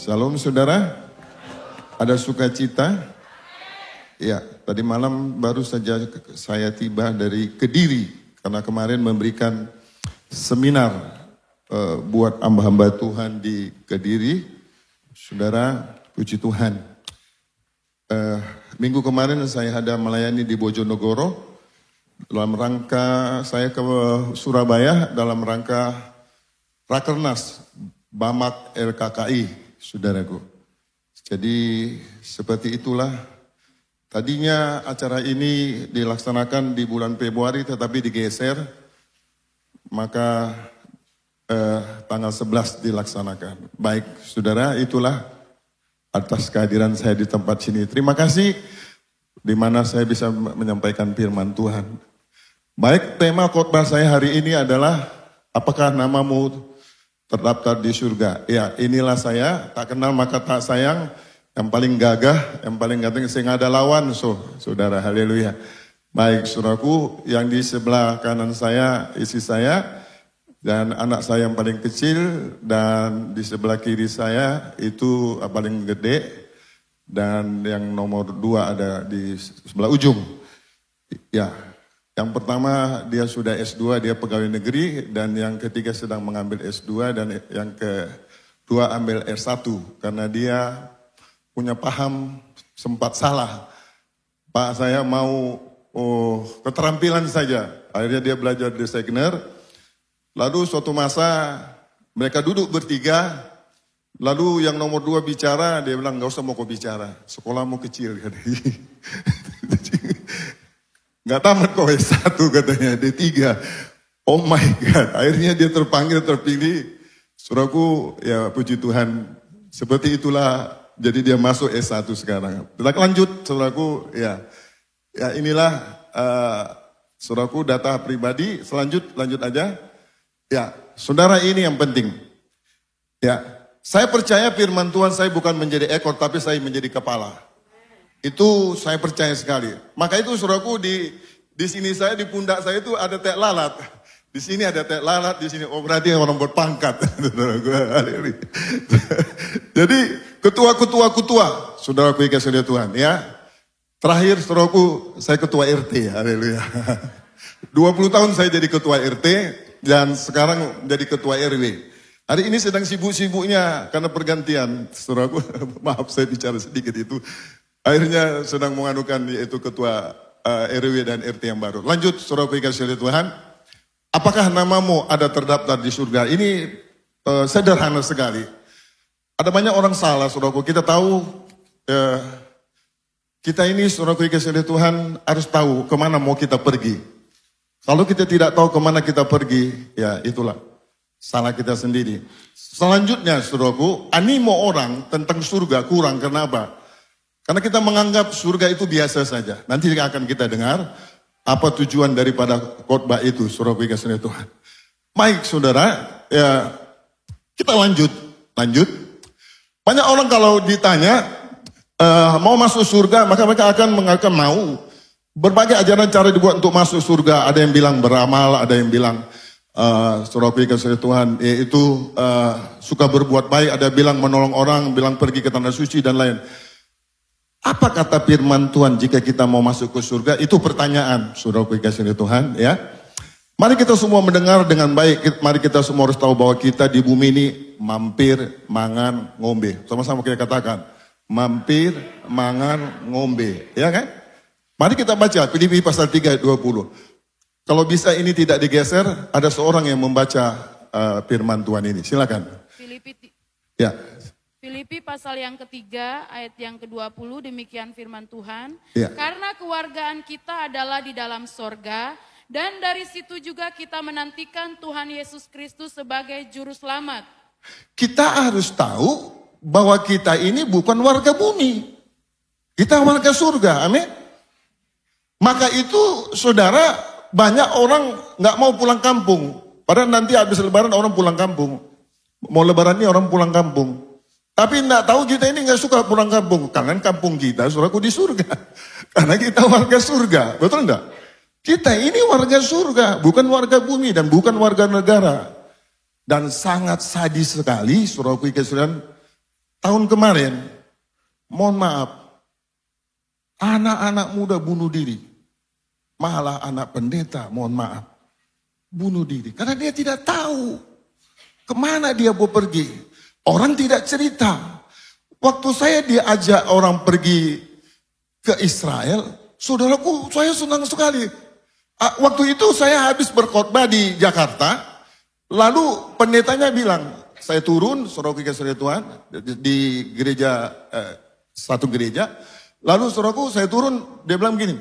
Shalom saudara, ada sukacita? Ya, tadi malam baru saja saya tiba dari Kediri karena kemarin memberikan seminar buat hamba-hamba Tuhan di Kediri. Saudara, puji Tuhan. Minggu kemarin saya ada melayani di Bojonegoro dalam rangka saya ke Surabaya dalam rangka Rakernas Bamak LKKI, saudaraku. Jadi seperti itulah. Tadinya acara ini dilaksanakan di bulan Februari tetapi digeser, maka tanggal 11 dilaksanakan. Baik saudara, itulah atas kehadiran saya di tempat sini. Terima kasih di mana saya bisa menyampaikan firman Tuhan. Baik, tema khotbah saya hari ini adalah apakah namamu terdaftar di surga? Ya, inilah saya, tak kenal maka tak sayang. Yang paling gagah, yang paling ganteng, saya nggak ada lawan, saudara, haleluya. Baik, saudaraku, yang di sebelah kanan saya, istri saya, dan anak saya yang paling kecil, dan di sebelah kiri saya, itu paling gede, dan yang nomor 2 ada di sebelah ujung. Ya, yang pertama dia sudah S2, dia pegawai negeri, dan yang ketiga sedang mengambil S2, dan yang kedua ambil S1, karena dia punya paham sempat salah. Pak, saya mau keterampilan saja. Akhirnya dia belajar desainer. Lalu suatu masa mereka duduk bertiga. Lalu yang nomor 2 bicara, dia bilang gak usah mau kau bicara. Sekolahmu kecil. Gak tamat kau S1 katanya, D3. Oh my God, akhirnya dia terpanggil, terpilih. Saudaraku, ya puji Tuhan. Seperti itulah. Jadi dia masuk S1 sekarang. Kita lanjut, saudaraku, ya inilah saudaraku data pribadi. Lanjut aja. Ya, saudara, ini yang penting. Ya, saya percaya firman Tuhan saya bukan menjadi ekor, tapi saya menjadi kepala. Itu saya percaya sekali. Maka itu saudaraku di sini saya, di pundak saya itu ada tek lalat. Di sini ada tek lalat, di sini berarti orang berpangkat. Jadi ketua, saudaraku kasih Tuhan ya. Terakhir saudaraku, saya ketua RT, haleluya. 20 tahun saya jadi ketua RT dan sekarang jadi ketua RW. Hari ini sedang sibuk-sibuknya karena pergantian, saudaraku. Maaf saya bicara sedikit itu. Akhirnya sedang menganukan yaitu ketua RW dan RT yang baru. Lanjut saudaraku kasih Tuhan. Apakah namamu ada terdaftar di surga? Ini sederhana sekali. Ada banyak orang salah, saudaraku. Kita tahu, kita ini, saudaraku kasih Tuhan, harus tahu kemana mau kita pergi. Kalau kita tidak tahu kemana kita pergi, ya itulah salah kita sendiri. Selanjutnya, saudaraku, animo orang tentang surga kurang. Kenapa? Karena kita menganggap surga itu biasa saja. Nanti akan kita dengar apa tujuan daripada khotbah itu, saudaraku kasih Tuhan. Baik, saudara, ya kita lanjut. Banyak orang kalau ditanya mau masuk surga, maka mereka akan mengaku mau. Berbagai ajaran cara dibuat untuk masuk surga. Ada yang bilang beramal, ada yang bilang saudaraku kasih Tuhan, yaitu suka berbuat baik, ada yang bilang menolong orang, bilang pergi ke tanah suci dan lain. Apa kata firman Tuhan jika kita mau masuk ke surga? Itu pertanyaan, saudaraku kasih Tuhan ya. Mari kita semua mendengar dengan baik. Mari kita semua harus tahu bahwa kita di bumi ini mampir, mangan, ngombe. Sama-sama kita katakan, mampir, mangan, ngombe. Ya kan? Mari kita baca Filipi pasal 3 ayat 20. Kalau bisa ini tidak digeser, ada seorang yang membaca firman Tuhan ini. Silakan. Filipi pasal yang ketiga ayat yang ke-20, demikian firman Tuhan. Ya. Karena kewargaan kita adalah di dalam sorga, dan dari situ juga kita menantikan Tuhan Yesus Kristus sebagai juru selamat. Kita harus tahu bahwa kita ini bukan warga bumi. Kita warga surga, amin. Maka itu saudara, banyak orang gak mau pulang kampung. Padahal nanti habis lebaran orang pulang kampung. Mau lebaran ini orang pulang kampung. Tapi enggak tahu kita ini enggak suka pulang kampung. Karena kampung kita, saudaraku, di surga. Karena kita warga surga, betul enggak? Kita ini warga surga, bukan warga bumi dan bukan warga negara. Dan sangat sadis sekali, saudaraku kasih tahun kemarin, mohon maaf, anak-anak muda bunuh diri. Malah anak pendeta, mohon maaf, bunuh diri. Karena dia tidak tahu kemana dia mau pergi. Orang tidak cerita. Waktu saya diajak orang pergi ke Israel, saudaraku, saya senang sekali. Waktu itu saya habis berkhotbah di Jakarta, lalu pendetanya bilang, saya turun, saudaraku kasih Tuhan, di gereja, satu gereja. Lalu saudaraku, saya turun, dia bilang begini,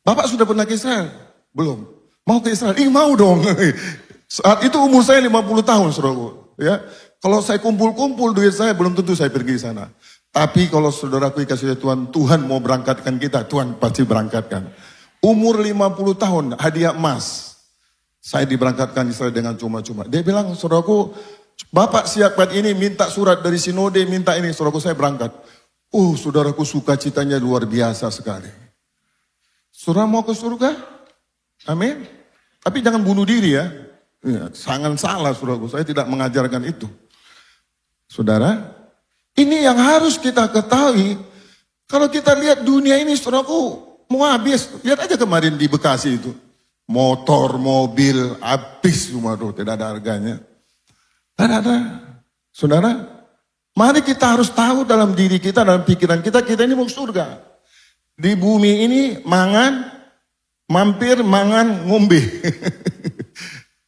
Bapak sudah pernah ke Israel? Belum. Mau ke Israel? Mau dong. Saat itu umur saya 50 tahun, saudaraku. Ya, kalau saya kumpul-kumpul duit saya, belum tentu saya pergi ke sana. Tapi kalau saudaraku dikasih Tuhan, Tuhan mau berangkatkan kita, Tuhan pasti berangkatkan. Umur 50 tahun, hadiah emas. Saya diberangkatkan Israel dengan cuma-cuma. Dia bilang, saudaraku, Bapak siapkan ini, minta surat dari sinode, minta ini, saudaraku saya berangkat. Saudaraku sukacitanya luar biasa sekali. Saudara mau ke surga? Amin. Tapi jangan bunuh diri ya. Sangat salah saudaraku, saya tidak mengajarkan itu. Saudara, ini yang harus kita ketahui. Kalau kita lihat dunia ini saudaraku mau habis. Lihat aja kemarin di Bekasi itu. Motor, mobil, habis semua tuh, tidak ada harganya. Tidak ada. Saudara, mari kita harus tahu dalam diri kita, dalam pikiran kita, kita ini mau surga. Di bumi ini mangan, mampir, mangan, ngombe.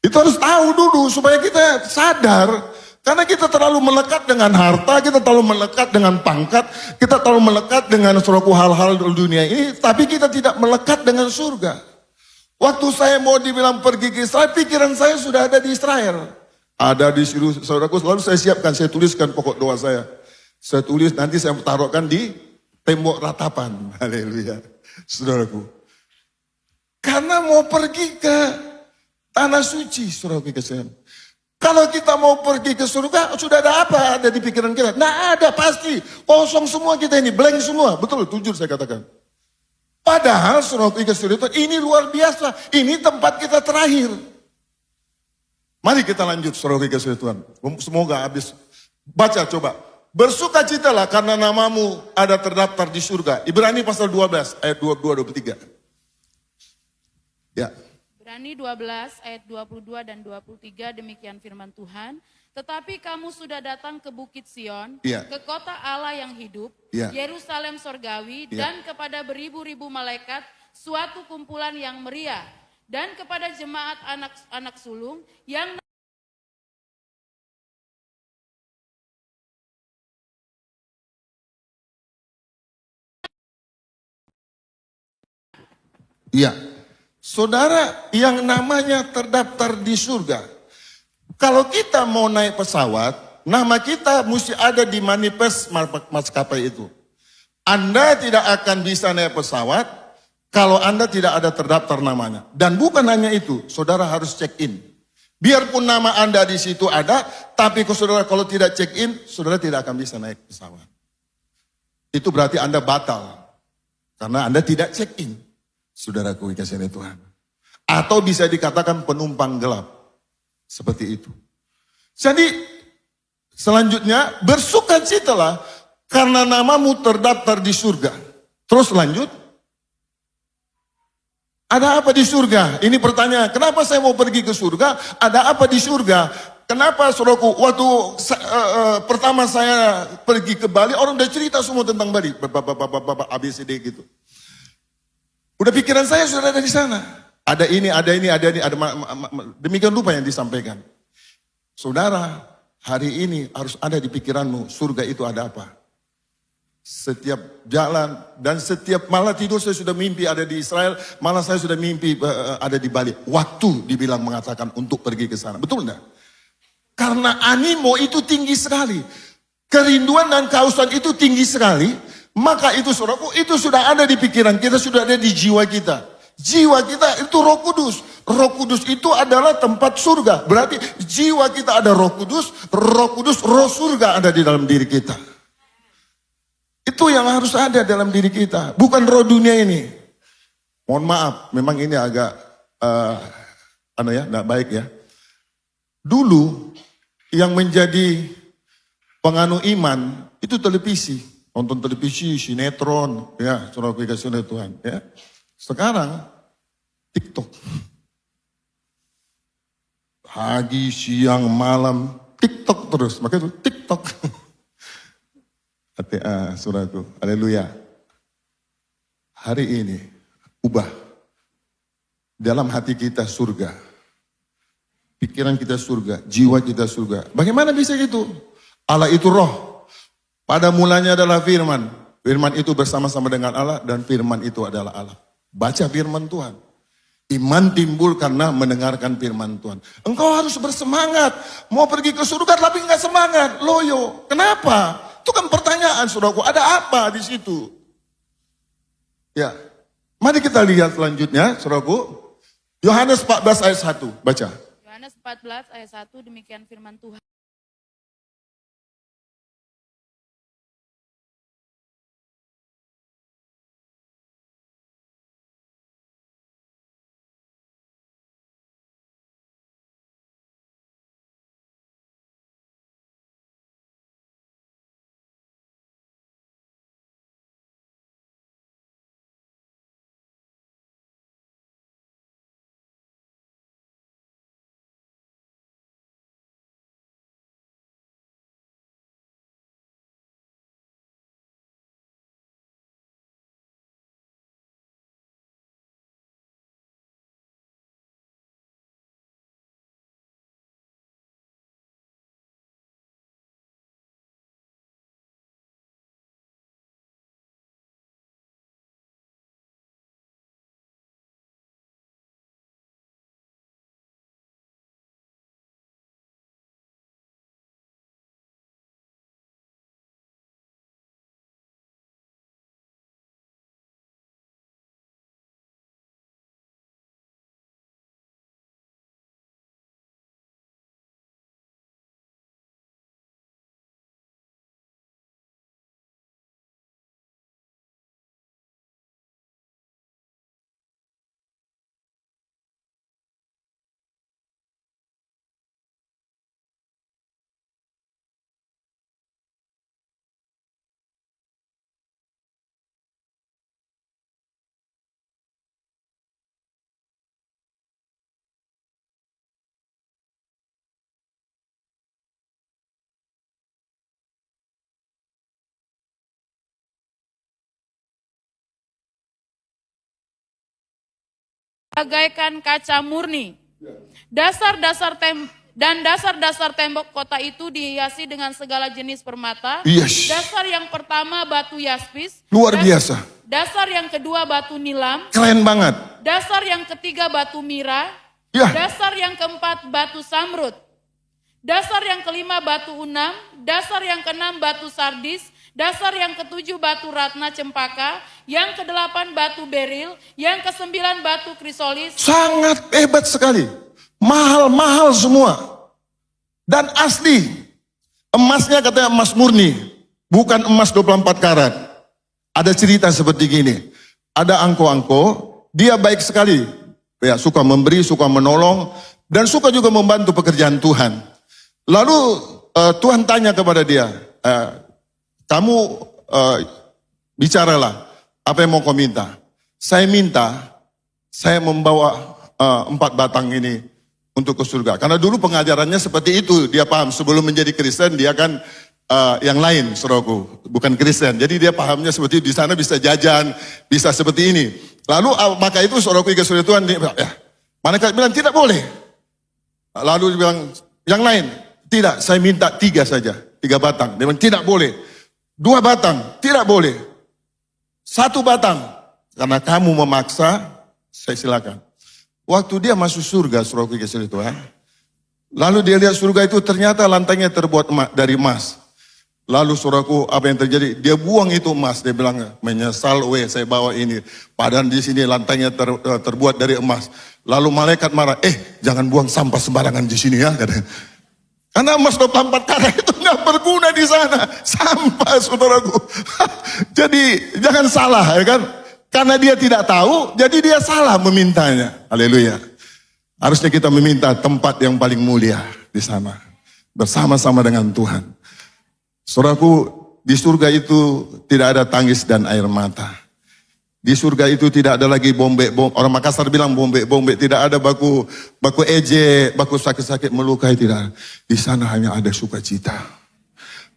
Itu harus tahu dulu supaya kita sadar. Karena kita terlalu melekat dengan harta, kita terlalu melekat dengan pangkat, kita terlalu melekat dengan suatu hal-hal dunia ini, tapi kita tidak melekat dengan surga. Waktu saya mau dibilang pergi ke Israel, pikiran saya sudah ada di Israel. Ada di situ, saudaraku, selalu saya siapkan, saya tuliskan pokok doa saya. Saya tulis, nanti saya taruhkan di tembok ratapan. Haleluya. Saudaraku. Karena mau pergi ke tanah suci, saudaraku kasihan. Kalau kita mau pergi ke surga, sudah ada apa ada di pikiran kita? Nah ada pasti, kosong semua kita ini, blank semua. Betul, jujur saya katakan. Padahal saudaraku kasihan, ini luar biasa, ini tempat kita terakhir. Mari kita lanjut saudaraku kasihan Tuhan. Semoga habis. Baca coba. Bersukacitalah karena namamu ada terdaftar di surga. Ibrani pasal 12 ayat 22-23. Ya. Ibrani 12 ayat 22 dan 23 demikian firman Tuhan. Tetapi kamu sudah datang ke Bukit Sion, ke kota Allah yang hidup, Yerusalem sorgawi, dan kepada beribu-ribu malaikat, suatu kumpulan yang meriah, dan kepada jemaat anak-anak sulung yang Saudara yang namanya terdaftar di surga. Kalau kita mau naik pesawat, nama kita mesti ada di manifest maskapai itu. Anda tidak akan bisa naik pesawat kalau Anda tidak ada terdaftar namanya. Dan bukan hanya itu, saudara harus check in. Biarpun nama Anda di situ ada, tapi kalau tidak check in, saudara tidak akan bisa naik pesawat. Itu berarti Anda batal. Karena Anda tidak check in. Saudaraku dikasihi Tuhan. Atau bisa dikatakan penumpang gelap. Seperti itu. Jadi selanjutnya bersukacitalah karena namamu terdaftar di surga. Terus lanjut. Ada apa di surga? Ini pertanyaan. Kenapa saya mau pergi ke surga? Ada apa di surga? Kenapa saudaraku? Waktu pertama saya pergi ke Bali, orang udah cerita semua tentang Bali. Bapak ABCD gitu. Udah pikiran saya sudah ada di sana. Ada ini, ada ini, ada ini, ada demikian rupa yang disampaikan. Saudara, hari ini harus ada di pikiranmu, surga itu ada apa? Setiap jalan dan setiap malah tidur saya sudah mimpi ada di Israel, malah saya sudah mimpi ada di Bali. Waktu dibilang mengatakan untuk pergi ke sana. Betul enggak? Karena animo itu tinggi sekali. Kerinduan dan kehausan itu tinggi sekali. Maka itu saudaraku, itu sudah ada di pikiran kita, sudah ada di jiwa kita. Jiwa kita itu Roh Kudus. Roh Kudus itu adalah tempat surga. Berarti jiwa kita ada Roh Kudus, Roh surga ada di dalam diri kita. Itu yang harus ada dalam diri kita, bukan roh dunia ini. Mohon maaf, memang ini agak enggak baik ya. Dulu yang menjadi penganut iman itu televisi, nonton televisi, sinetron, ya, saudara kasih oleh Tuhan, ya. Sekarang TikTok, pagi, siang, malam, TikTok terus, makanya itu TikTok. Saudaraku, haleluya. Hari ini ubah dalam hati kita surga, pikiran kita surga, jiwa kita surga. Bagaimana bisa gitu? Allah itu roh. Pada mulanya adalah firman. Firman itu bersama-sama dengan Allah dan firman itu adalah Allah. Baca firman Tuhan. Iman timbul karena mendengarkan firman Tuhan. Engkau harus bersemangat. Mau pergi ke surga tapi enggak semangat. Loyo. Kenapa? Itu kan pertanyaan, saudaraku. Ada apa di situ? Ya. Mari kita lihat selanjutnya, saudaraku. Yohanes 14 ayat 1. Baca. Yohanes 14 ayat 1, demikian firman Tuhan. Bagaikan kaca murni. Dasar-dasar tembok kota itu dihiasi dengan segala jenis permata. Yes. Dasar yang pertama batu yaspis. Luar biasa. Dasar yang kedua batu nilam. Keren banget. Dasar yang ketiga batu mira. Ya. Dasar yang keempat batu samrud. Dasar yang kelima batu unam. Dasar yang keenam batu sardis. Dasar yang ketujuh batu ratna cempaka, yang kedelapan batu beril, yang kesembilan batu krisolis. Sangat hebat sekali. Mahal-mahal semua. Dan asli. Emasnya katanya emas murni. Bukan emas 24 karat. Ada cerita seperti gini. Ada angko-angko, dia baik sekali. Ya, suka memberi, suka menolong, dan suka juga membantu pekerjaan Tuhan. Lalu Tuhan tanya kepada dia, kamu bicaralah, apa yang mau kau minta? Saya minta, saya membawa 4 batang ini untuk ke surga. Karena dulu pengajarannya seperti itu, dia paham. Sebelum menjadi Kristen, dia kan yang lain, saudaraku, bukan Kristen. Jadi dia pahamnya seperti itu, di sana bisa jajan, bisa seperti ini. Lalu maka itu saudaraku dikasih Tuhan, dia bilang, ya, malaikat bilang tidak boleh. Lalu dia bilang, yang lain, tidak, saya minta 3 saja, 3 batang. Dia bilang, tidak boleh. 2 batang, tidak boleh. 1 batang, karena kamu memaksa, saya silakan. Waktu dia masuk surga, saudaraku dikasih Tuhan, lalu dia lihat surga itu ternyata lantainya terbuat dari emas. Lalu saudaraku, apa yang terjadi? Dia buang itu emas, dia bilang, menyesal, saya bawa ini. Padahal di sini lantainya terbuat dari emas. Lalu malaikat marah, jangan buang sampah sembarangan di sini ya, katanya. Karena emas 24 karat itu nggak berguna di sana. Sampah, saudaraku. Jadi jangan salah, ya kan? Karena dia tidak tahu, jadi dia salah memintanya. Haleluya. Harusnya kita meminta tempat yang paling mulia di sana. Bersama-sama dengan Tuhan. Saudaraku, di surga itu tidak ada tangis dan air mata. Di surga itu tidak ada lagi orang Makassar bilang bombek, tidak ada baku ejek, baku sakit-sakit melukai, tidak. Di sana hanya ada sukacita.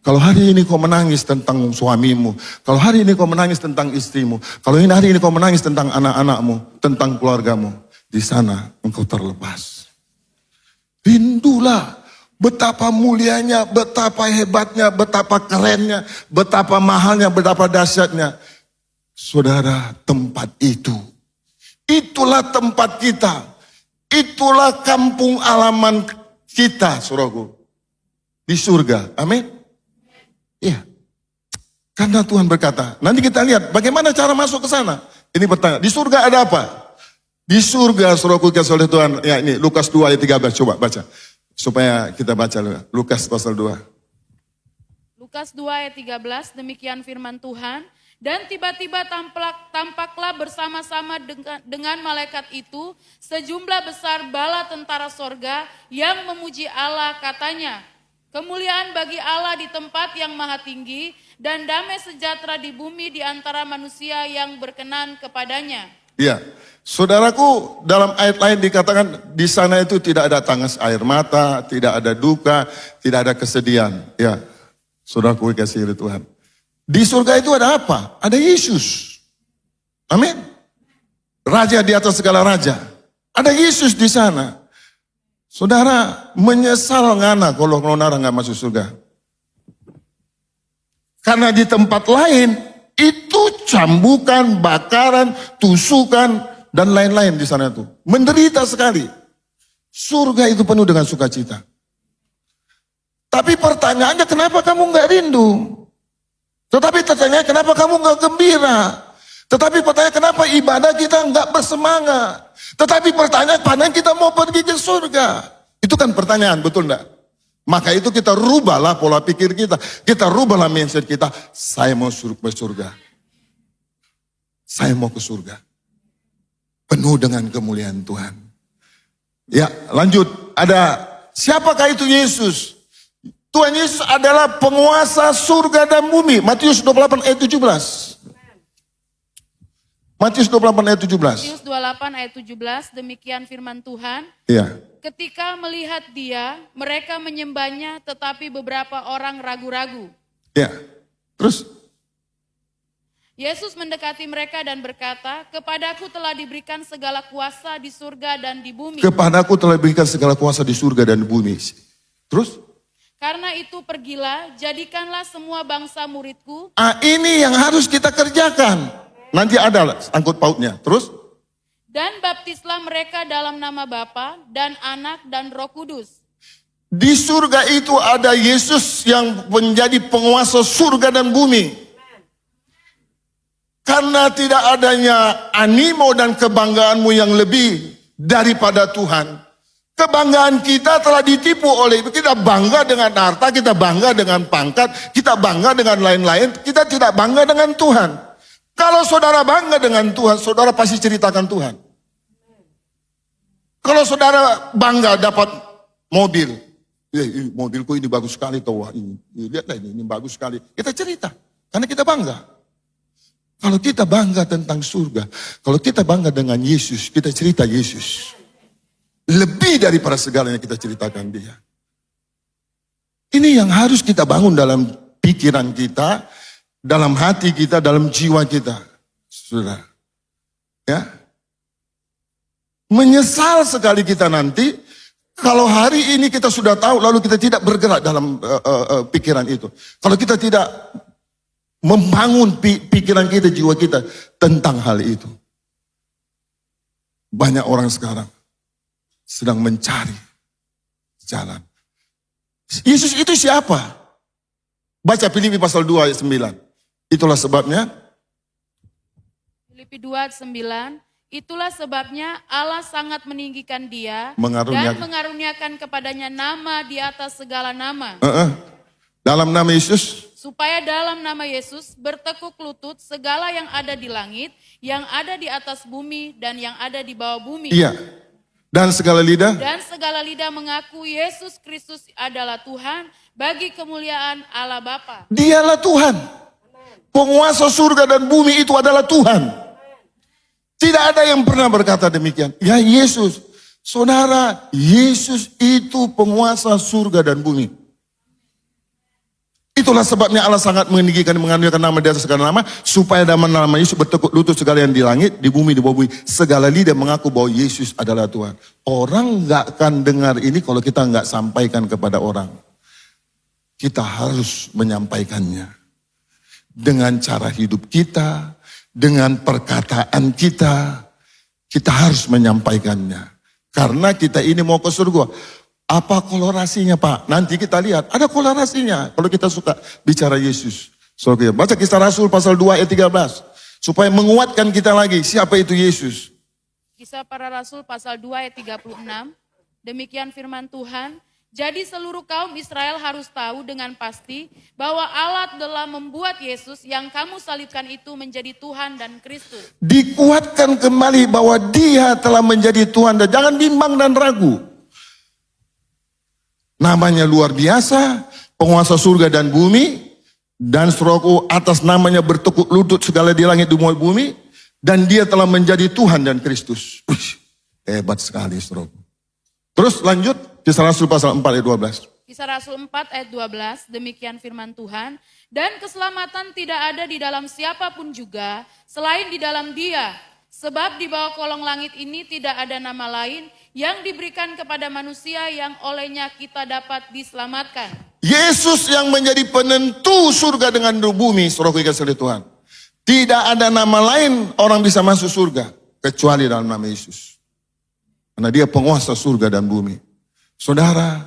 Kalau hari ini kau menangis tentang suamimu, kalau hari ini kau menangis tentang istrimu, kalau hari ini kau menangis tentang anak-anakmu, tentang keluargamu, di sana engkau terlepas. Rindulah betapa mulianya, betapa hebatnya, betapa kerennya, betapa mahalnya, betapa dahsyatnya. Saudara, tempat itu, itulah tempat kita, itulah kampung alaman kita, saudaraku, di surga. Amin. Iya. Karena Tuhan berkata, nanti kita lihat bagaimana cara masuk ke sana. Ini bertanya, di surga ada apa? Di surga, saudaraku kasih oleh Tuhan, ya ini Lukas 2 ayat 13, coba baca. Supaya kita baca Lukas pasal 2. Lukas 2 ayat 13, demikian firman Tuhan. Dan tiba-tiba tampaklah bersama-sama dengan malaikat itu sejumlah besar bala tentara sorga yang memuji Allah, katanya, kemuliaan bagi Allah di tempat yang maha tinggi dan damai sejahtera di bumi di antara manusia yang berkenan kepadanya. Ya, saudaraku, dalam ayat lain dikatakan di sana itu tidak ada tangis air mata, tidak ada duka, tidak ada kesedihan. Ya, saudaraku kasih oleh Tuhan. Di surga itu ada apa? Ada Yesus. Amin. Raja di atas segala raja. Ada Yesus di sana. Saudara, menyesal ngana kalau nona nggak masuk surga. Karena di tempat lain itu cambukan, bakaran, tusukan dan lain-lain di sana itu. Menderita sekali. Surga itu penuh dengan sukacita. Tapi pertanyaannya, kenapa kamu nggak rindu? Tetapi pertanyaan, kenapa kamu nggak gembira? Tetapi pertanyaan, kenapa ibadah kita nggak bersemangat? Tetapi pertanyaan kita mau pergi ke surga. Itu kan pertanyaan, betul enggak? Maka itu kita rubahlah pola pikir kita. Kita rubahlah mindset kita. Saya mau ke surga. Saya mau ke surga. Penuh dengan kemuliaan Tuhan. Ya, lanjut. Ada, siapakah itu Yesus? Tuhan Yesus adalah penguasa surga dan bumi. Matius 28 ayat 17. Matius 28 ayat 17. Matius 28 ayat 17, demikian firman Tuhan. Iya. Ketika melihat dia, mereka menyembahnya, tetapi beberapa orang ragu-ragu. Iya. Terus? Yesus mendekati mereka dan berkata, kepadaku telah diberikan segala kuasa di surga dan di bumi. Kepadaku telah diberikan segala kuasa di surga dan di bumi. Terus? Karena itu pergilah, jadikanlah semua bangsa muridku. Ini yang harus kita kerjakan. Nanti ada angkut pautnya. Terus? Dan baptislah mereka dalam nama Bapa dan Anak dan Roh Kudus. Di surga itu ada Yesus yang menjadi penguasa surga dan bumi. Karena tidak adanya animo dan kebanggaanmu yang lebih daripada Tuhan. Kebanggaan kita telah ditipu oleh itu. Kita bangga dengan harta, kita bangga dengan pangkat, kita bangga dengan lain-lain. Kita tidak bangga dengan Tuhan. Kalau saudara bangga dengan Tuhan, saudara pasti ceritakan Tuhan. Kalau saudara bangga dapat mobil. Mobilku ini bagus sekali. Lihatlah ini bagus sekali. Kita cerita, karena kita bangga. Kalau kita bangga tentang surga, kalau kita bangga dengan Yesus, kita cerita Yesus. Lebih daripada segalanya kita ceritakan dia. Ini yang harus kita bangun dalam pikiran kita, dalam hati kita, dalam jiwa kita. Saudara. Ya. Menyesal sekali kita nanti, kalau hari ini kita sudah tahu, lalu kita tidak bergerak dalam pikiran itu. Kalau kita tidak membangun pikiran kita, jiwa kita tentang hal itu. Banyak orang sekarang sedang mencari jalan. Yesus itu siapa? Baca Filipi pasal 2 ayat 9. Itulah sebabnya. Filipi 2 ayat 9. Itulah sebabnya Allah sangat meninggikan dia dan mengaruniakan kepadanya nama di atas segala nama. Dalam nama Yesus. Supaya dalam nama Yesus bertekuk lutut segala yang ada di langit, yang ada di atas bumi, dan yang ada di bawah bumi. Iya. Dan segala lidah? Dan segala lidah mengaku Yesus Kristus adalah Tuhan bagi kemuliaan Allah Bapa. Dialah Tuhan. Penguasa surga dan bumi itu adalah Tuhan. Tidak ada yang pernah berkata demikian. Ya Yesus, saudara, Yesus itu penguasa surga dan bumi. Itulah sebabnya Allah sangat meninggikan, mengandalkan nama di atas segala nama, supaya dalam nama Yesus bertekuk lutut segala yang di langit, di bumi, di bawah bumi. Segala lidah mengaku bahwa Yesus adalah Tuhan. Orang nggak akan dengar ini kalau kita nggak sampaikan kepada orang. Kita harus menyampaikannya. Dengan cara hidup kita, dengan perkataan kita, kita harus menyampaikannya. Karena kita ini mau ke surga. Apa kolorasinya Pak? Nanti kita lihat. Ada kolorasinya kalau kita suka bicara Yesus. Surga. Baca Kisah Rasul pasal 2 ayat 13. Supaya menguatkan kita lagi. Siapa itu Yesus? Kisah Para Rasul pasal 2 ayat 36. Demikian firman Tuhan. Jadi seluruh kaum Israel harus tahu dengan pasti bahwa Allah telah membuat Yesus yang kamu salibkan itu menjadi Tuhan dan Kristus. Dikuatkan kembali bahwa Dia telah menjadi Tuhan dan jangan bimbang dan ragu. Namanya luar biasa, penguasa surga dan bumi, dan saudaraku atas namanya bertekuk lutut segala di langit di bumi, dan Dia telah menjadi Tuhan dan Kristus. Hebat sekali saudaraku. Terus lanjut, Kisah Rasul pasal 4 ayat 12. Kisah Rasul 4 ayat 12, demikian firman Tuhan. Dan keselamatan tidak ada di dalam siapapun juga, selain di dalam Dia. Sebab di bawah kolong langit ini tidak ada nama lain yang diberikan kepada manusia yang olehnya kita dapat diselamatkan. Yesus yang menjadi penentu surga dengan bumi, saudaraku dikasihi Tuhan. Tidak ada nama lain orang bisa masuk surga kecuali dalam nama Yesus. Karena Dia penguasa surga dan bumi. Saudara,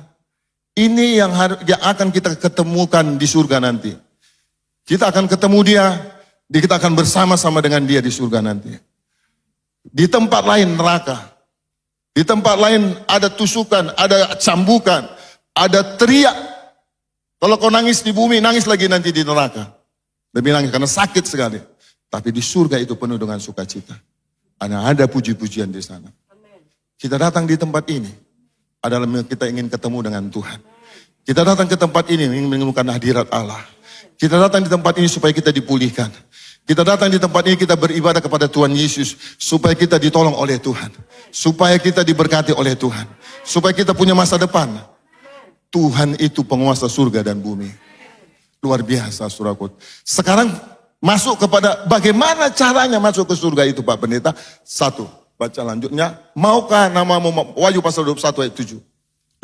ini yang akan kita ketemukan di surga nanti. Kita akan ketemu Dia, kita akan bersama-sama dengan Dia di surga nanti. Di tempat lain neraka. Di tempat lain ada tusukan, ada cambukan, ada teriak. Kalau kau nangis di bumi, nangis lagi nanti di neraka. Lebih nangis karena sakit sekali. Tapi di surga itu penuh dengan sukacita. Ada puji-pujian di sana. Kita datang di tempat ini adalah kita ingin ketemu dengan Tuhan. Kita datang ke tempat ini ingin menemukan hadirat Allah. Kita datang di tempat ini supaya kita dipulihkan. Kita datang di tempat ini kita beribadah kepada Tuhan Yesus. Supaya kita ditolong oleh Tuhan. Supaya kita diberkati oleh Tuhan. Supaya kita punya masa depan. Tuhan itu penguasa surga dan bumi. Luar biasa saudaraku. Sekarang masuk kepada bagaimana caranya masuk ke surga itu Pak Pendeta. 1, baca lanjutnya. Maukah namamu, Wahyu pasal 21 ayat 7.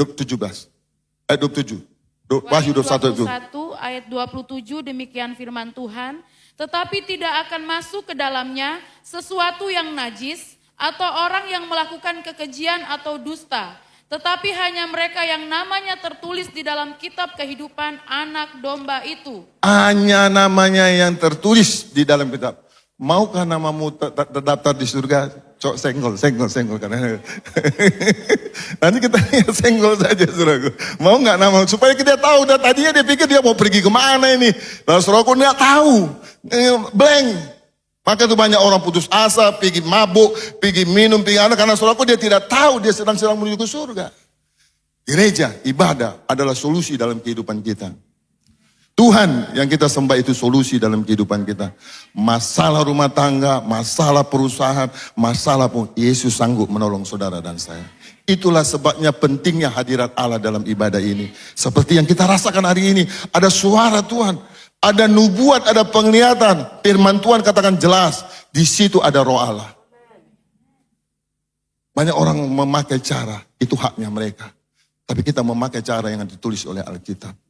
17. Ayat 27. Wahyu 21 ayat 27 demikian firman Tuhan. Tetapi tidak akan masuk ke dalamnya sesuatu yang najis atau orang yang melakukan kekejian atau dusta. Tetapi hanya mereka yang namanya tertulis di dalam kitab kehidupan anak domba itu. Hanya namanya yang tertulis di dalam kitab. Maukah namamu terdaftar di surga? Cok senggol. Karena nanti kita senggol saja saudaraku. Mau nggak nama? Supaya kita tahu. Dan tadinya dia pikir dia mau pergi kemana ini. Dan saudaraku nggak tahu. Blank. Maka itu banyak orang putus asa, pergi mabuk, pergi minum, pergi anak. Karena saudaraku dia tidak tahu dia sedang menuju ke surga. Gereja, ibadah adalah solusi dalam kehidupan kita. Tuhan yang kita sembah itu solusi dalam kehidupan kita. Masalah rumah tangga, masalah perusahaan, masalah pun Yesus sanggup menolong saudara dan saya. Itulah sebabnya pentingnya hadirat Allah dalam ibadah ini. Seperti yang kita rasakan hari ini. Ada suara Tuhan, ada nubuat, ada penglihatan. Firman Tuhan katakan jelas, di situ ada roh Allah. Banyak orang memakai cara, itu haknya mereka. Tapi kita memakai cara yang ditulis oleh Alkitab.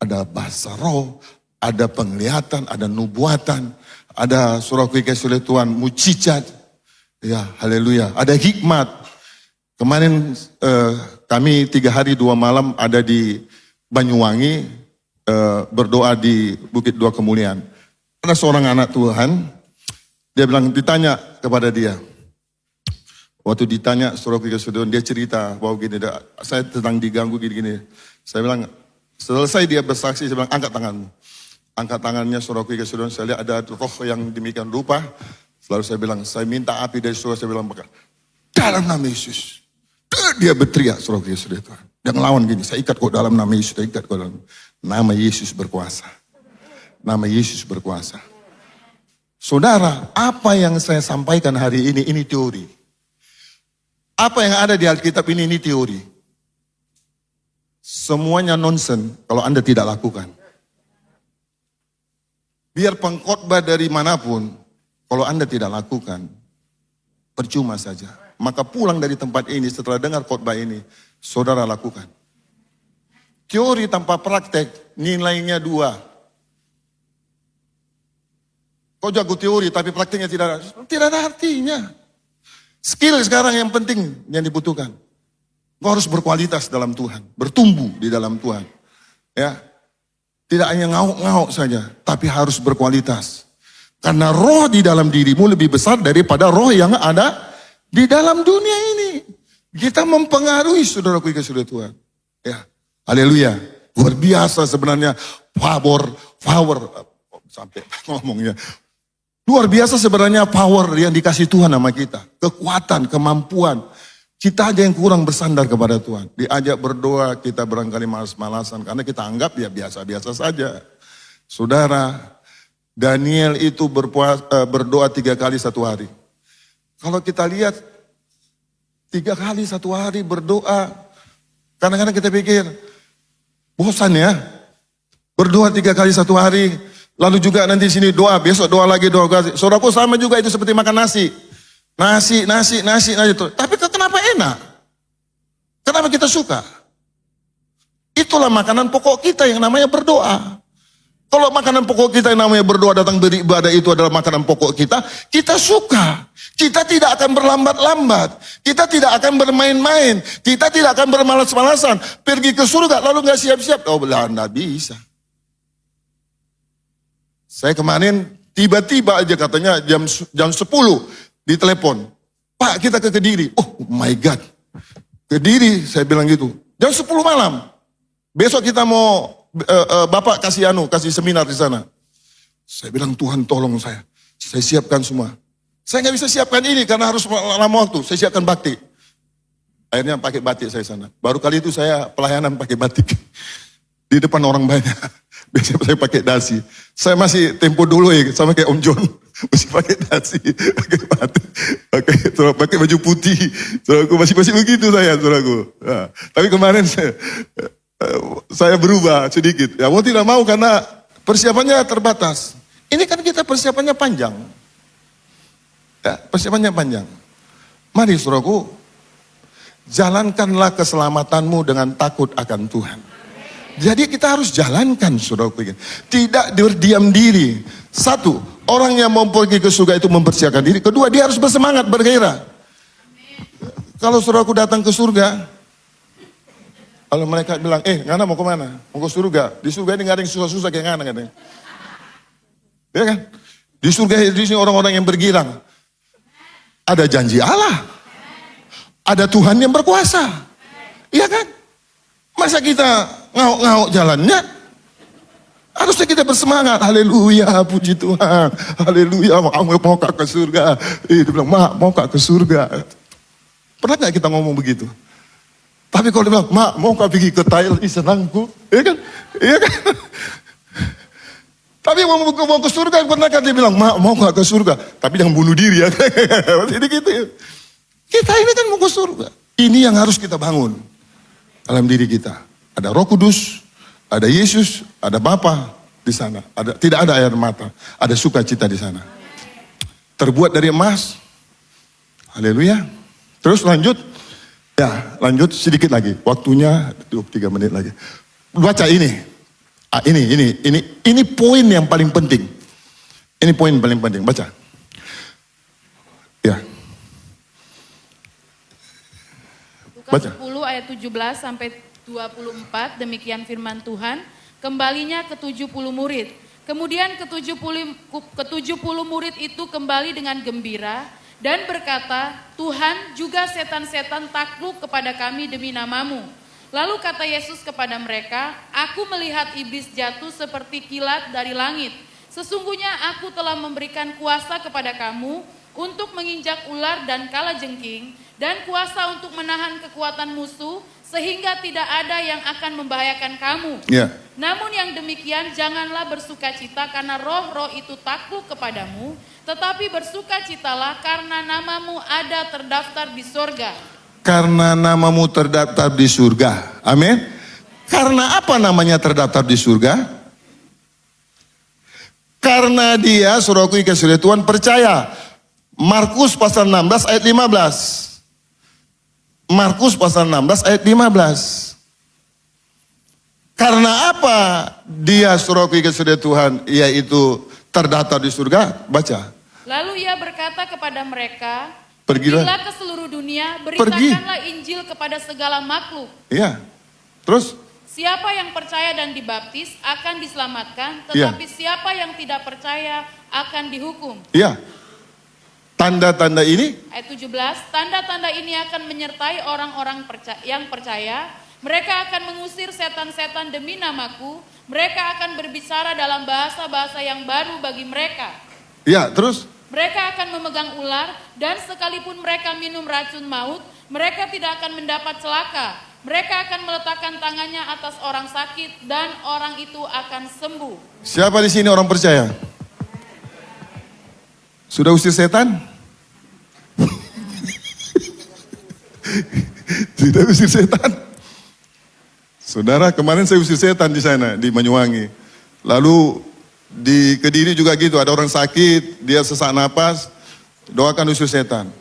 Ada bahasa roh, ada penglihatan, ada nubuatan, ada surah dikasih oleh Tuhan, mujizat. Ya, haleluya. Ada hikmat. Kemarin kami 3 hari 2 malam ada di Banyuwangi, berdoa di Bukit Dua Kemuliaan. Ada seorang anak Tuhan, dia bilang, ditanya kepada dia. Waktu ditanya surah dikasih oleh Tuhan, dia cerita bahwa gini, saya sedang diganggu gini-gini. Saya bilang, selesai dia bersaksi, saya bilang, angkat tanganmu. Angkat tangannya, saudaraku dikasih Tuhan, saya lihat ada roh yang demikian rupa. Lalu saya bilang, saya minta api dari surga, saya bilang, dalam nama Yesus. Dia berteriak, saudaraku dikasih Tuhan. Jangan lawan gini, saya ikat kok dalam nama Yesus, saya ikat kok dalam nama Yesus berkuasa. Nama Yesus berkuasa. Saudara, apa yang saya sampaikan hari ini teori. Apa yang ada di Alkitab ini teori. Semuanya nonsen kalau Anda tidak lakukan. Biar pengkhotbah dari manapun, kalau Anda tidak lakukan, percuma saja. Maka pulang dari tempat ini setelah dengar khotbah ini, saudara lakukan. Teori tanpa praktek, nilainya 2. Kau jago teori tapi prakteknya tidak ada artinya. Skill sekarang yang penting yang dibutuhkan. Kau harus berkualitas dalam Tuhan, bertumbuh di dalam Tuhan. Ya. Tidak hanya ngawuk-ngawuk saja, tapi harus berkualitas. Karena roh di dalam dirimu lebih besar daripada roh yang ada di dalam dunia ini. Kita mempengaruhi saudaraku yang sudah Tuhan. Ya. Haleluya. Luar biasa sebenarnya power sampai ngomongnya. Luar biasa sebenarnya power yang dikasih Tuhan sama kita. Kekuatan, kemampuan. Kita aja yang kurang bersandar kepada Tuhan. Diajak berdoa, kita barangkali malas-malasan. Karena kita anggap ya biasa-biasa saja. Saudara, Daniel itu berdoa 3 kali 1 hari. Kalau kita lihat 3 kali 1 hari berdoa. Kadang-kadang kita pikir, bosan ya. Berdoa 3 kali 1 hari. Lalu juga nanti sini doa, besok doa lagi. Saudaraku sama juga itu seperti makan nasi. Nasi. Tapi kenapa enak? Kenapa kita suka? Itulah makanan pokok kita yang namanya berdoa. Kalau makanan pokok kita yang namanya berdoa datang beribadah itu adalah makanan pokok kita, kita suka. Kita tidak akan berlambat-lambat. Kita tidak akan bermain-main. Kita tidak akan bermalas-malasan. Pergi ke surga lalu nggak siap-siap. Oh belanda bisa. Saya kemarin tiba-tiba aja katanya jam 10 ditelepon. Pak kita ke Kediri. Oh my God. Kediri saya bilang gitu. Jam 10 malam. Besok kita mau Bapak kasih seminar di sana. Saya bilang Tuhan tolong saya. Saya siapkan semua. Saya nggak bisa siapkan ini karena harus lama waktu. Saya siapkan bakti. Akhirnya pakai batik saya sana. Baru kali itu saya pelayanan pakai batik. Di depan orang banyak. Biasanya saya pakai dasi. Saya masih tempo dulu ya, sama kayak Om John. Masih pakai dasi, pakai batik, pakai baju putih. Saudaraku masih begitu saya, saudaraku. Nah, tapi kemarin saya berubah sedikit. Ya mau tidak mau karena persiapannya terbatas. Ini kan kita persiapannya panjang. Ya, persiapannya panjang. Mari saudaraku, jalankanlah keselamatanmu dengan takut akan Tuhan. Jadi kita harus jalankan saudaraku. Tidak berdiam diri. 1, orang yang mau pergi ke surga itu mempersiapkan diri. 2, dia harus bersemangat, bergairah. Kalau saudaraku datang ke surga, kalau mereka bilang, Ngana mau kemana? Mau ke surga. Di surga ini gak ada yang susah-susah kayak Ngana katanya. Ya kan? Di surga di sini orang-orang yang bergirang. Ada janji Allah. Ada Tuhan yang berkuasa. Iya kan? Masa kita ngawuk-ngawuk jalannya? Harusnya kita bersemangat. Haleluya, puji Tuhan. Haleluya, mau ke surga. Dia bilang, Mak, mau ke surga. Pernah gak kita ngomong begitu? Tapi kalau dia bilang, Mak, mau pergi ke Thailand, senangku. Iya kan? Iya kan? Tapi mau ke surga, pernah kan dia bilang, Mak, mau ke surga. Tapi jangan bunuh diri ya. Jadi gitu ya. Kita ini kan mau ke surga. Ini yang harus kita bangun. Dalam diri kita. Ada Roh Kudus, ada Yesus, ada Bapa di sana. Tidak ada air mata, ada sukacita di sana. Terbuat dari emas. Haleluya. Terus lanjut. Ya, lanjut sedikit lagi. Waktunya 23 menit lagi. Baca ini. Ini poin yang paling penting. Ini poin paling penting. Baca. Ya. Lukas 10 ayat 17 sampai 24, demikian firman Tuhan. Kembalinya ke 70 murid. Kemudian ke 70 murid itu kembali dengan gembira dan berkata, Tuhan, juga setan-setan takluk kepada kami demi namamu. Lalu kata Yesus kepada mereka, aku melihat iblis jatuh seperti kilat dari langit. Sesungguhnya aku telah memberikan kuasa kepada kamu untuk menginjak ular dan kalajengking, dan kuasa untuk menahan kekuatan musuh, sehingga tidak ada yang akan membahayakan kamu. Ya. Namun yang demikian janganlah bersukacita karena roh-roh itu takluk kepadamu, tetapi bersukacitalah karena namamu ada terdaftar di surga. Karena namamu terdaftar di surga. Amin. Karena apa namanya terdaftar di surga? Karena dia, saudaraku yang kasih Tuhan, percaya. Markus pasal 16 ayat 15. Markus pasal 16 ayat 15. Karena apa dia, saudaraku yang kasih Tuhan, yaitu terdaftar di surga? Baca. Lalu ia berkata kepada mereka, pergilah ke seluruh dunia, beritakanlah Injil kepada segala makhluk. Iya. Terus? Siapa yang percaya dan dibaptis akan diselamatkan, tetapi siapa yang tidak percaya akan dihukum. Iya. Tanda-tanda ini? Ayat 17, tanda-tanda ini akan menyertai orang-orang yang percaya. Mereka akan mengusir setan-setan demi namaku. Mereka akan berbicara dalam bahasa-bahasa yang baru bagi mereka. Iya, terus? Mereka akan memegang ular, dan sekalipun mereka minum racun maut, mereka tidak akan mendapat celaka. Mereka akan meletakkan tangannya atas orang sakit, dan orang itu akan sembuh. Siapa di sini orang percaya? Sudah usir setan? Tidak usir setan. Saudara, kemarin saya usir setan di sana, di Banyuwangi. Lalu di Kediri juga gitu, ada orang sakit, dia sesak napas, doakan usir setan.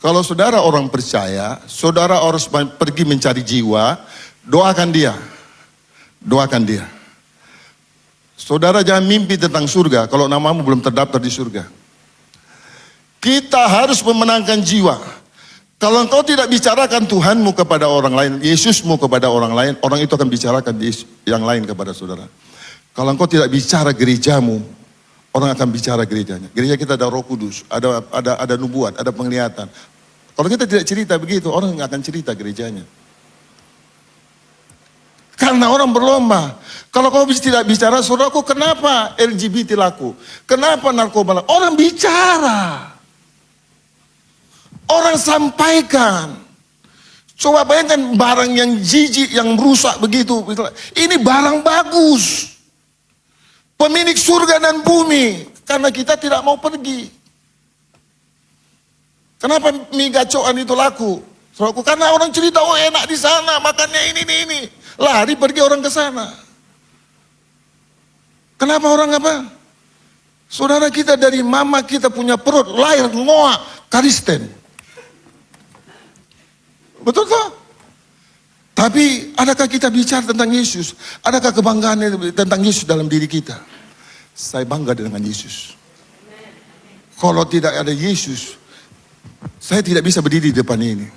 Kalau saudara orang percaya, saudara harus pergi mencari jiwa, doakan dia. Doakan dia. Saudara jangan mimpi tentang surga kalau namamu belum terdaftar di surga. Kita harus memenangkan jiwa. Kalau engkau tidak bicarakan Tuhanmu kepada orang lain, Yesusmu kepada orang lain, orang itu akan bicarakan yang lain kepada saudara. Kalau engkau tidak bicara gerejamu, orang akan bicara gerejanya. Gereja kita ada Roh Kudus, ada nubuat, ada penglihatan. Kalau kita tidak cerita begitu, orang nggak akan cerita gerejanya. Karena orang berlomba. Kalau kau tidak bicara, saudaraku, kenapa LGBT laku? Kenapa narkoba laku? Orang bicara. Orang sampaikan. Coba bayangkan barang yang jijik, yang rusak begitu. Ini barang bagus. Pemilik surga dan bumi. Karena kita tidak mau pergi. Kenapa mie gacoan itu laku? Saudaraku, karena orang cerita, oh enak di sana, makannya ini. Lari pergi orang ke sana. Kenapa orang apa? Saudara kita dari mama kita punya perut, lahir, ngoak, karisten. Betul tak? Tapi adakah kita bicara tentang Yesus? Adakah kebanggaan tentang Yesus dalam diri kita? Saya bangga dengan Yesus. Kalau tidak ada Yesus, saya tidak bisa berdiri di depan ini.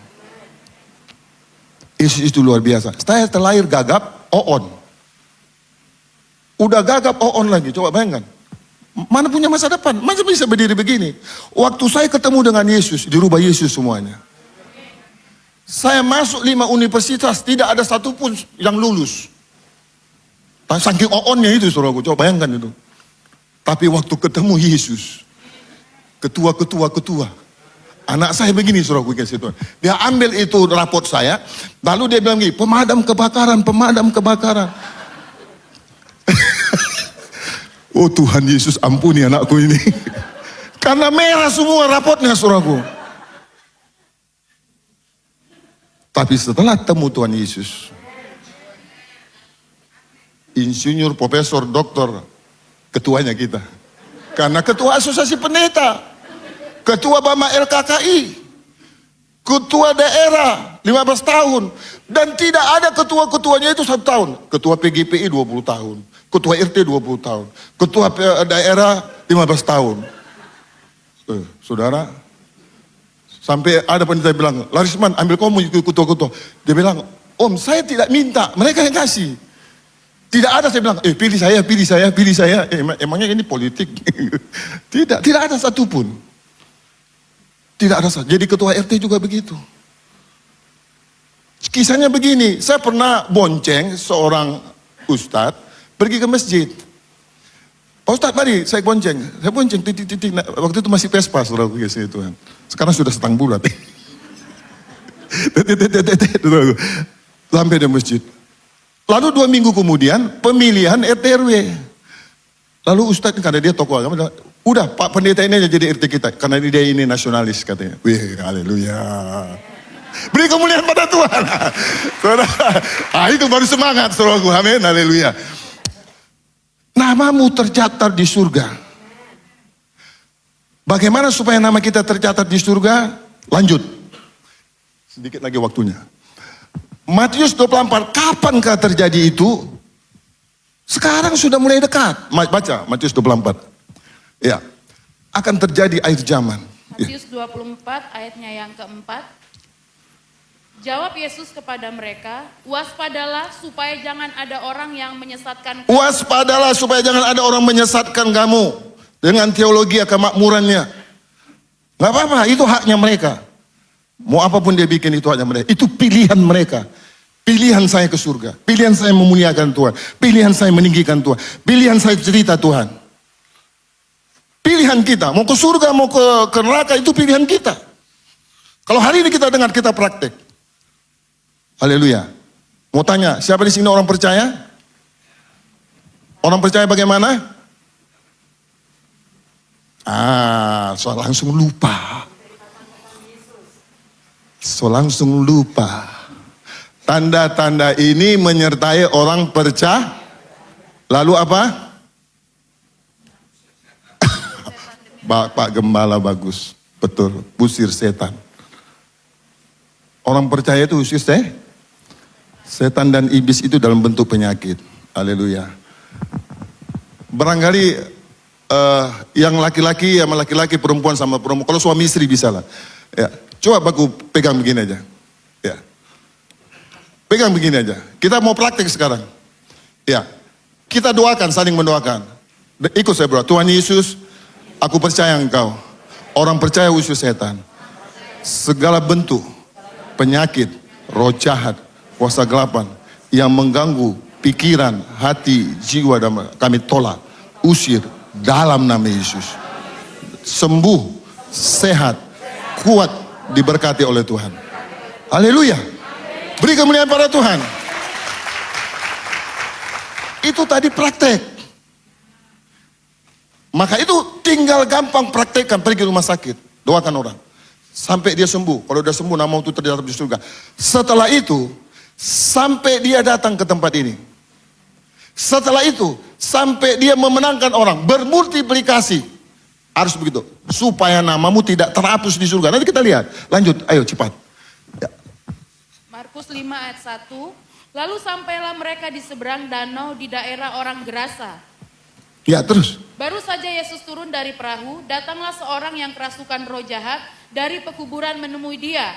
Yesus itu luar biasa. Saya terlahir gagap, oon. Udah gagap, oon lagi. Coba bayangkan. Mana punya masa depan? Masa bisa berdiri begini? Waktu saya ketemu dengan Yesus, dirubah Yesus semuanya. Saya masuk 5 universitas, tidak ada satupun yang lulus. Saking oonnya itu, saudaraku. Coba bayangkan itu. Tapi waktu ketemu Yesus, ketua. Anak saya begini, saudaraku kasih Tuhan. Dia ambil itu rapot saya, lalu dia bilang gini, pemadam kebakaran. Oh Tuhan Yesus, ampuni anakku ini. Karena merah semua rapotnya, saudaraku. Tapi setelah temu Tuhan Yesus, insinyur, profesor, doktor, ketuanya kita. Karena ketua asosiasi pendeta. Ketua Bama LKKI, ketua daerah 15 tahun, dan tidak ada ketua-ketuanya itu 1 tahun. Ketua PGPI 20 tahun, ketua RT 20 tahun, ketua daerah 15 tahun. Saudara, sampai ada pendeta bilang, Larisman ambil kamu ikut ketua-ketua. Dia bilang, Om saya tidak minta, mereka yang kasih. Tidak ada saya bilang, pilih saya. Emangnya ini politik? Tidak ada satupun. Tidak ada. Jadi ketua RT juga begitu. Kisahnya begini, saya pernah bonceng seorang ustadz pergi ke masjid. Pak Ustadz mari saya bonceng. Titik. Waktu itu masih Vespa, saudaraku kasih Tuhan. Sekarang sudah setang bulat. Sampai di masjid. Lalu 2 minggu kemudian pemilihan RT RW. Lalu Ustadz karena dia tokoh agama, udah Pak Pendeta ini aja jadi RT kita. Karena dia ini nasionalis katanya. Wih, haleluya. Beri kemuliaan pada Tuhan. Itu baru semangat saudaraku. Amin, haleluya. Namamu tercatat di surga. Bagaimana supaya nama kita tercatat di surga? Lanjut. Sedikit lagi waktunya. Matius 24, kapankah terjadi itu? Sekarang sudah mulai dekat. Baca Matius 24. Ya, akan terjadi akhir zaman. Matius 24 ayatnya yang keempat. Jawab Yesus kepada mereka, waspadalah supaya jangan ada orang yang menyesatkan kamu. Waspadalah supaya jangan ada orang menyesatkan kamu dengan teologi kemakmurannya. Gak apa-apa, itu haknya mereka. Mau apapun dia bikin itu haknya mereka. Itu pilihan mereka. Pilihan saya ke surga. Pilihan saya memuliakan Tuhan. Pilihan saya meninggikan Tuhan. Pilihan saya cerita Tuhan. Pilihan kita. Mau ke surga, mau ke neraka, itu pilihan kita. Kalau hari ini kita dengar, kita praktek. Haleluya. Mau tanya, siapa di sini orang percaya? Orang percaya bagaimana? So langsung lupa. Langsung lupa. Tanda-tanda ini menyertai orang percaya. Lalu apa? Pak Gembala bagus. Betul, usir setan. Orang percaya itu usir setan dan iblis itu dalam bentuk penyakit. Haleluya. Barangkali yang laki-laki sama laki-laki, perempuan sama perempuan. Kalau suami istri bisa lah. Ya. Coba aku pegang begini aja. Ya. Pegang begini aja. Kita mau praktek sekarang. Ya. Kita doakan, saling mendoakan. Ikut saya bro. Tuhan Yesus, aku percaya Engkau. Orang percaya usir setan. Segala bentuk penyakit, roh jahat, kuasa gelapan yang mengganggu pikiran, hati, jiwa dan kami tolak, usir dalam nama Yesus. Sembuh, sehat, kuat, diberkati oleh Tuhan. Haleluya. Beri kemuliaan pada Tuhan. Itu tadi praktek. Maka itu tinggal gampang praktekkan, pergi ke rumah sakit, doakan orang. Sampai dia sembuh. Kalau dia sembuh, nama itu terdapat di surga. Setelah itu, sampai dia datang ke tempat ini. Setelah itu, sampai dia memenangkan orang, bermultiplikasi. Harus begitu. Supaya namamu tidak terhapus di surga. Nanti kita lihat. Lanjut, ayo cepat. Ya. Markus 5 ayat 1. Lalu sampailah mereka di seberang danau di daerah orang Gerasa. Ya, terus. Baru saja Yesus turun dari perahu, datanglah seorang yang kerasukan roh jahat dari pekuburan menemui dia.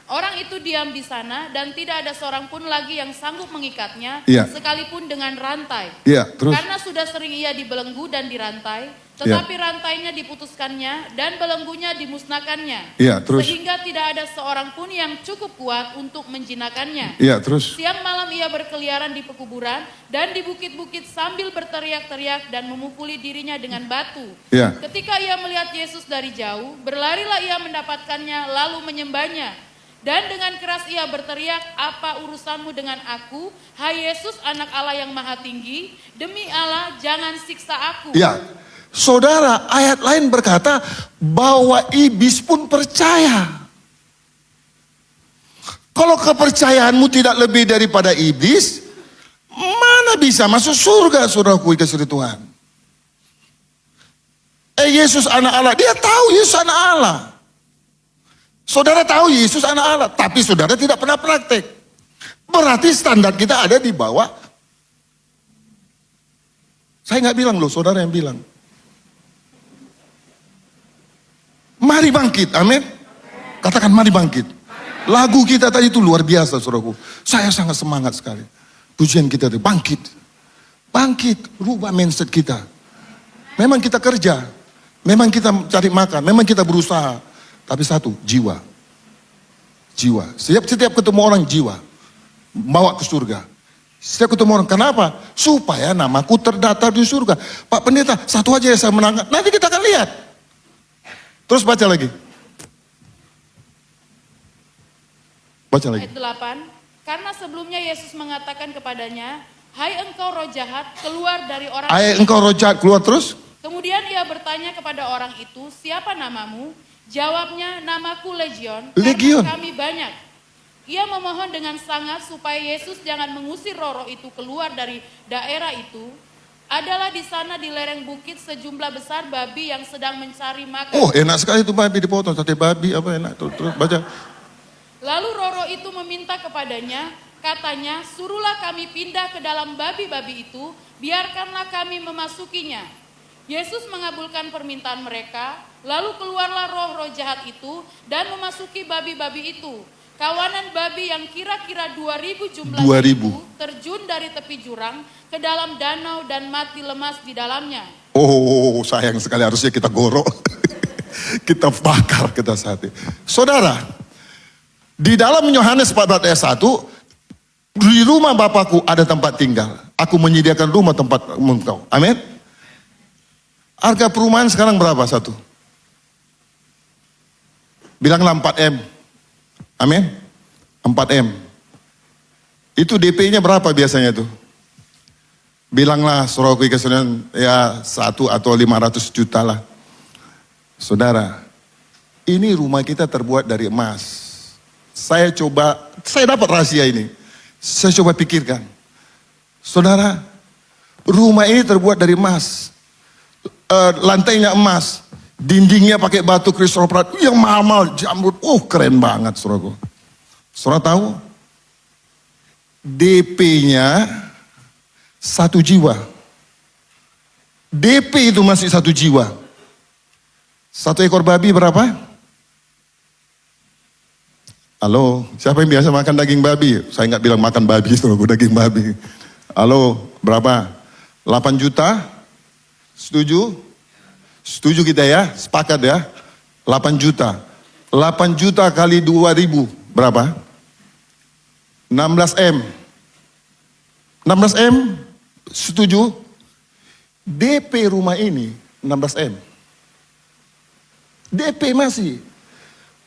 Orang itu diam di sana dan tidak ada seorang pun lagi yang sanggup mengikatnya, sekalipun dengan rantai. Terus. Karena sudah sering ia dibelenggu dan dirantai, tetapi rantainya diputuskannya dan belenggunya dimusnahkannya. Terus. Sehingga tidak ada seorang pun yang cukup kuat untuk menjinakkannya. Terus. Siang malam ia berkeliaran di pekuburan dan di bukit-bukit sambil berteriak-teriak dan memukuli dirinya dengan batu. Ketika ia melihat Yesus dari jauh, berlarilah ia mendapatkannya lalu menyembahnya. Dan dengan keras ia berteriak, apa urusanmu dengan aku, hai Yesus anak Allah yang maha tinggi, demi Allah jangan siksa aku. Saudara, ayat lain berkata bahwa iblis pun percaya. Kalau kepercayaanmu tidak lebih daripada iblis, mana bisa masuk surga, saudaraku kasih Tuhan. Yesus anak Allah, dia tahu Yesus anak Allah. Saudara tahu Yesus anak Allah, tapi saudara tidak pernah praktek. Berarti standar kita ada di bawah. Saya nggak bilang loh, saudara yang bilang. Mari bangkit, amin. Katakan mari bangkit. Lagu kita tadi itu luar biasa, saudaraku. Saya sangat semangat sekali. Pujian kita itu bangkit. Bangkit, rubah mindset kita. Memang kita kerja, memang kita cari makan, memang kita berusaha. Tapi satu, jiwa. Jiwa. Setiap ketemu orang jiwa. Bawa ke surga. Setiap ketemu orang, kenapa? Supaya namaku terdaftar di surga. Pak Pendeta, satu aja ya saya menangkan. Nanti kita akan lihat. Terus baca lagi. Baca lagi. Ayat 8. Karena sebelumnya Yesus mengatakan kepadanya, "Hai engkau roh jahat, keluar dari orang Hai ini." engkau roh jahat, keluar terus. Kemudian ia bertanya kepada orang itu, "Siapa namamu?" Jawabnya, "Namaku Legion, Legion. karena kami banyak." Ia memohon dengan sangat supaya Yesus jangan mengusir roh-roh itu keluar dari daerah itu. Adalah di sana di lereng bukit sejumlah besar babi yang sedang mencari makan. Oh, enak sekali itu babi dipotong, sate babi apa enak. Terus baca. Lalu roh-roh itu meminta kepadanya, katanya, "Suruhlah kami pindah ke dalam babi-babi itu, biarkanlah kami memasukinya." Yesus mengabulkan permintaan mereka, lalu keluarlah roh-roh jahat itu dan memasuki babi-babi itu. Kawanan babi yang kira-kira 2.000 jumlahnya 2.000 itu terjun dari tepi jurang ke dalam danau dan mati lemas di dalamnya. Oh, sayang sekali, harusnya kita gorok. Kita bakar, kita sate. Saudara, di dalam Yohanes 14 ayat 1, di rumah Bapakku ada tempat tinggal. Aku menyediakan rumah tempat engkau. Amin. Harga perumahan sekarang berapa satu? Bilanglah 4M. Amin. 4M. Itu DP-nya berapa biasanya tuh? Bilanglah Surau Kesulitan ya 1 atau 500 juta lah. Saudara, ini rumah kita terbuat dari emas. Saya dapat rahasia ini. Saya coba pikirkan. Saudara, rumah ini terbuat dari emas. Lantainya emas. Dindingnya pakai batu kristoperat yang mahal-mahal, jamrut. Keren banget, saudaraku. Saudara tahu? DP-nya 1 jiwa. DP itu masih 1 jiwa. 1 ekor babi berapa? Halo, siapa yang biasa makan daging babi? Saya nggak bilang makan babi, saudaraku, daging babi. Halo, berapa? 8 juta? Setuju? Setuju kita ya, sepakat ya. 8 juta. 8 juta kali 2.000 berapa? 16M. 16M, setuju? DP rumah ini 16M. DP masih.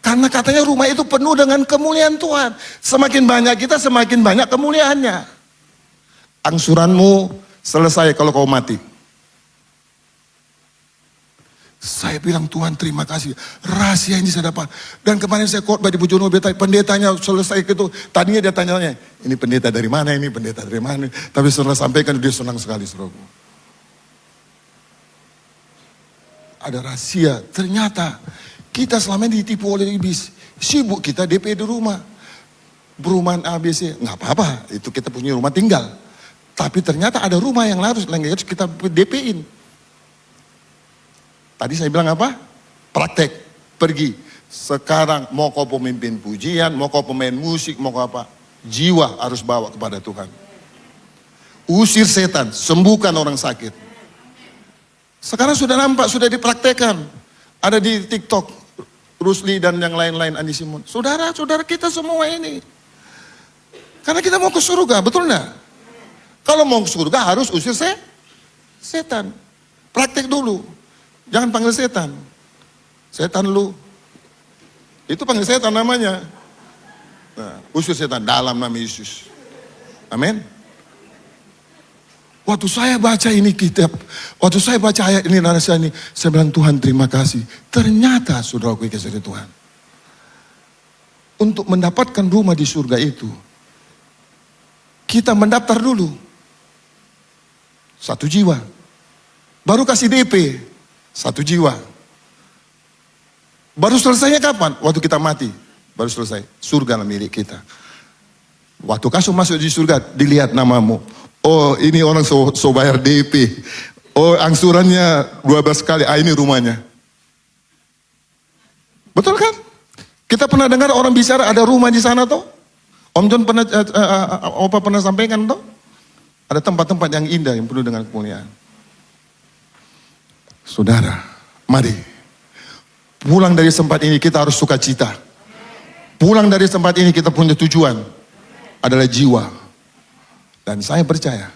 Karena katanya rumah itu penuh dengan kemuliaan Tuhan. Semakin banyak kita, semakin banyak kemuliaannya. Angsuranmu selesai kalau kau mati. Saya bilang, Tuhan terima kasih. Rahasia ini saya dapat. Dan kemarin saya khotbah di Bojono, pendetanya selesai gitu. Tadinya dia tanya-tanya, ini pendeta dari mana, ini pendeta dari mana. Tapi setelah sampaikan dia senang sekali, saudaraku. Ada rahasia. Ternyata kita selama ini ditipu oleh iblis. Sibuk kita DP di rumah. Perumahan ABC. Nggak apa-apa, itu kita punya rumah tinggal. Tapi ternyata ada rumah yang harus kita DP-in. Tadi saya bilang apa? Praktek, pergi. Sekarang mau kau pemimpin pujian, mau kau pemain musik, mau kau apa? Jiwa harus bawa kepada Tuhan. Usir setan, sembuhkan orang sakit. Sekarang sudah nampak, sudah dipraktekkan. Ada di TikTok, Rusli dan yang lain-lain, Andi Simon. Saudara-saudara kita semua ini. Karena kita mau ke surga, betul enggak? Kalau mau ke surga harus usir setan. Praktek dulu. Jangan panggil setan. Setan lu. Itu panggil setan namanya. Nah, usir setan dalam nama Yesus. Amin. Waktu saya baca ini kitab, waktu saya baca ayat ini, narasi ini, saya bilang, Tuhan terima kasih. Ternyata saudaraku kasih Tuhan. Untuk mendapatkan rumah di surga itu, kita mendaftar dulu. 1 jiwa. Baru kasih DP. 1 jiwa. Baru selesainya kapan? Waktu kita mati. Baru selesai. Surga milik kita. Waktu kamu masuk di surga, dilihat namamu. Oh, ini orang so bayar DP. Oh, angsurannya 12 kali. Ini rumahnya. Betul kan? Kita pernah dengar orang bicara ada rumah di sana toh? Om John pernah sampaikan toh? Ada tempat-tempat yang indah yang penuh dengan kemuliaan. Saudara, mari pulang dari tempat ini kita harus sukacita. Pulang dari tempat ini kita punya tujuan adalah jiwa. Dan saya percaya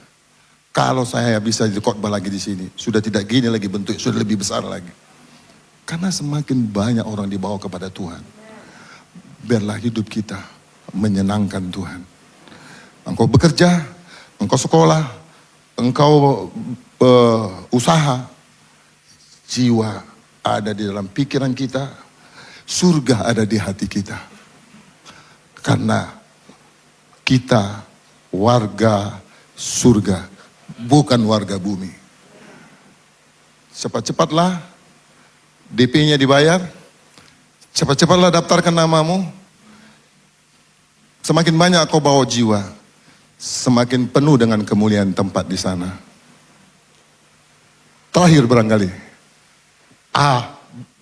kalau saya bisa khotbah lagi di sini, sudah tidak gini lagi bentuk, sudah lebih besar lagi. Karena semakin banyak orang dibawa kepada Tuhan, biarlah hidup kita menyenangkan Tuhan. engkau bekerja, engkau sekolah, engkau usaha, jiwa ada di dalam pikiran kita, surga ada di hati kita. Karena kita warga surga, bukan warga bumi. Cepat-cepatlah DP-nya dibayar, cepat-cepatlah daftarkan namamu. Semakin banyak kau bawa jiwa, semakin penuh dengan kemuliaan tempat di sana. Terakhir barangkali.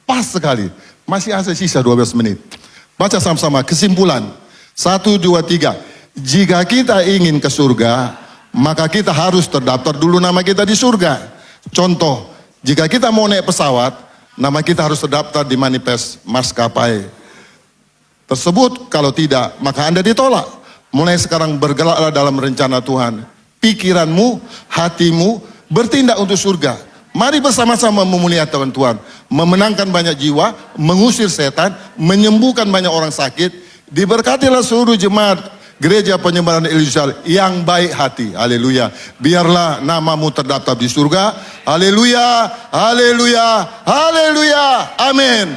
Pas sekali. Masih ada sisa 12 menit. Baca sama-sama kesimpulan. 1, 2, 3. Jika kita ingin ke surga, maka kita harus terdaftar dulu nama kita di surga. Contoh, jika kita mau naik pesawat, nama kita harus terdaftar di manifest maskapai tersebut. Kalau tidak, maka Anda ditolak. Mulai sekarang bergeraklah dalam rencana Tuhan. Pikiranmu, hatimu bertindak untuk surga. Mari bersama-sama memuliakan Tuhan, memenangkan banyak jiwa, mengusir setan, menyembuhkan banyak orang sakit. Diberkatilah seluruh jemaat Gereja Penyebaran Injil yang baik hati. Haleluya. Biarlah namamu terdaftar di surga. Haleluya, haleluya, haleluya. Amin.